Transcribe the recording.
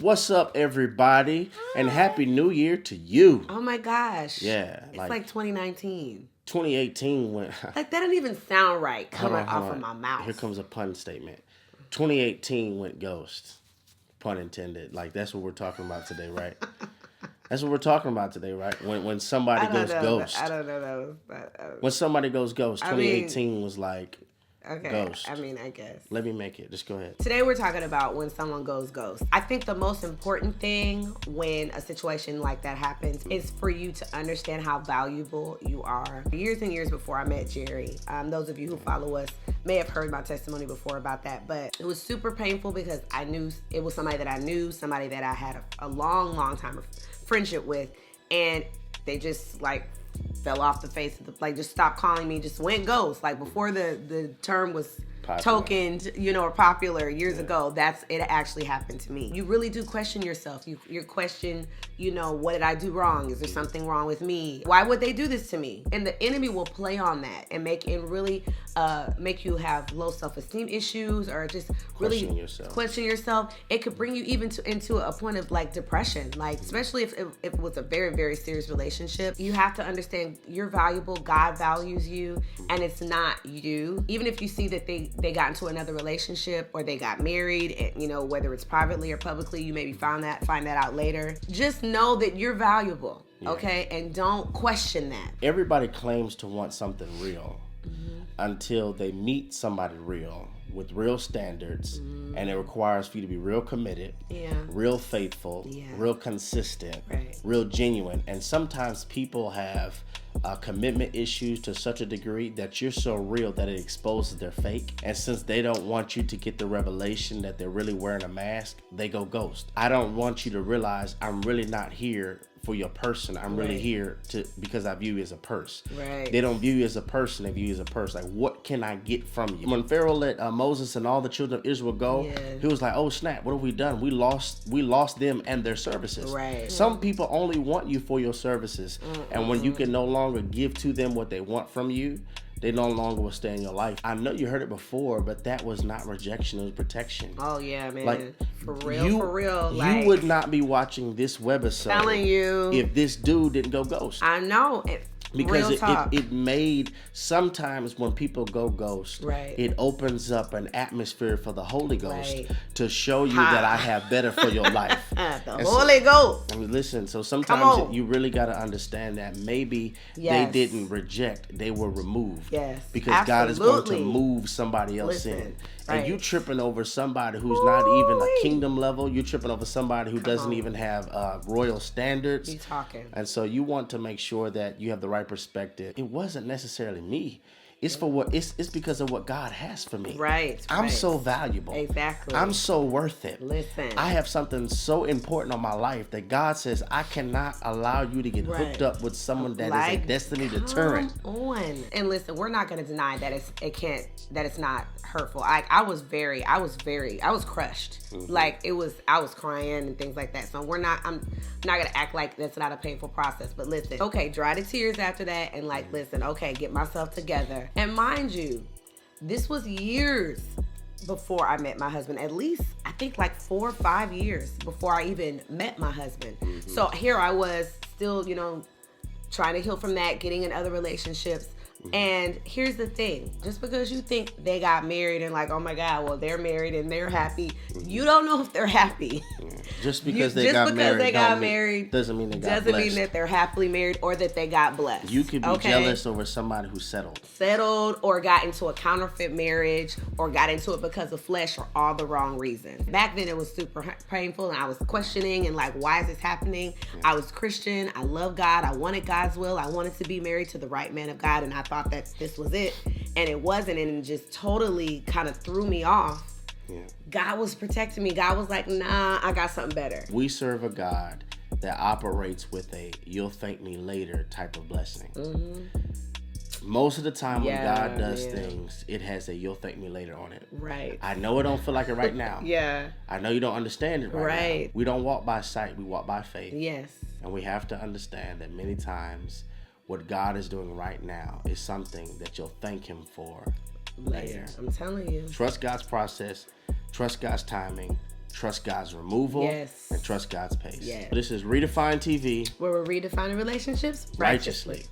What's up, everybody? And Happy New Year to you. Oh my gosh. Yeah. It's like 2019. 2018 went... Like, that doesn't even sound right coming hold off on. of my mouth. Here comes a pun statement. 2018 went ghost. Pun intended. Like, that's what we're talking about today, right? That's what we're talking about today, right? When somebody goes ghost. I don't know. When somebody goes ghost, 2018 was like... Okay, ghost. I mean, I guess. Let me make it. Just go ahead. Today we're talking about when someone goes ghost. I think the most important thing when a situation like that happens is for you to understand how valuable you are. Years and years before I met Jerry, those of you who follow us may have heard my testimony before about that, but it was super painful because I knew it was somebody that I knew, somebody that I had a long time of friendship with, and they just fell off the face of the, just stopped calling me, just went ghost. Like, before the term was popular. Tokened, or popular years ago, it actually happened to me. You really do question yourself. You question, what did I do wrong? Is there something wrong with me? Why would they do this to me? And the enemy will play on that and make you have low self-esteem issues, or just really question yourself. It could bring you even into a point of depression, especially if it was a very, very serious relationship. You have to understand you're valuable. God values you, and it's not you. Even if you see that they got into another relationship or they got married, and, whether it's privately or publicly, you maybe find that out later. Just know that you're valuable, okay? And don't question that. Everybody claims to want something real until they meet somebody real with real standards, and it requires for you to be real committed, real faithful, real consistent, real genuine. And sometimes people have commitment issues to such a degree that you're so real that it exposes their fake. And since they don't want you to get the revelation that they're really wearing a mask, they go ghost. I don't want you to realize I'm really not here for your person. I'm really here because I view you as a purse. Right. They don't view you as a person, they view you as a purse. Like, what can I get from you? When Pharaoh let Moses and all the children of Israel go, he was like, oh snap, what have we done? We lost them and their services. Right. Some people only want you for your services. And when you can no longer give to them what they want from you, they no longer will stay in your life. I know you heard it before, but that was not rejection, it was protection. Oh yeah, man. For real. You would not be watching this webisode, telling you, if this dude didn't go ghost. I know. Because it made, sometimes when people go ghost, it opens up an atmosphere for the Holy Ghost to show you that I have better for your life. Holy Ghost. I mean, listen, so sometimes you really got to understand that maybe they didn't reject, they were removed. Yes. Because God is going to move somebody else in. And you tripping over somebody who's not even a kingdom level. You're tripping over somebody who doesn't even have royal standards. You talking. And so you want to make sure that you have the right perspective. It wasn't necessarily me. It's it's because of what God has for me. Right. I'm so valuable. Exactly. I'm so worth it. Listen. I have something so important on my life that God says I cannot allow you to get hooked up with someone that is a destiny deterrent. Come on. And listen, we're not going to deny that it's not hurtful. I was crushed. I was crying and things like that. So I'm not going to act like that's not a painful process. But listen, okay, dry the tears after that and listen, okay, get myself together. And mind you, this was years before I met my husband. At least, I think 4 or 5 years before I even met my husband. So here I was still, trying to heal from that, getting in other relationships. And here's the thing, just because you think they got married and oh my God, well, they're married and they're happy, you don't know if they're happy. Just because they got married doesn't mean that they're happily married or that they got blessed. You could be jealous over somebody who settled or got into a counterfeit marriage or got into it because of flesh or all the wrong reasons. Back then it was super painful and I was questioning and why is this happening? I was Christian, I love God, I wanted God's will, I wanted to be married to the right man of God, and I thought that this was it, and it wasn't, and it just totally kind of threw me off. God was protecting me. God was like, nah, I got something better. We serve a God that operates with a you'll thank me later type of blessing. Most of the time when God does things, it has a you'll thank me later on it. Right. I know it don't feel like it right now. I know you don't understand it right now. We don't walk by sight, we walk by faith. Yes. And we have to understand that many times what God is doing right now is something that you'll thank him for later. I'm telling you. Trust God's process. Trust God's timing. trust God's removal, and trust God's pace. Yes. This is Redefined TV, where we're redefining relationships righteously.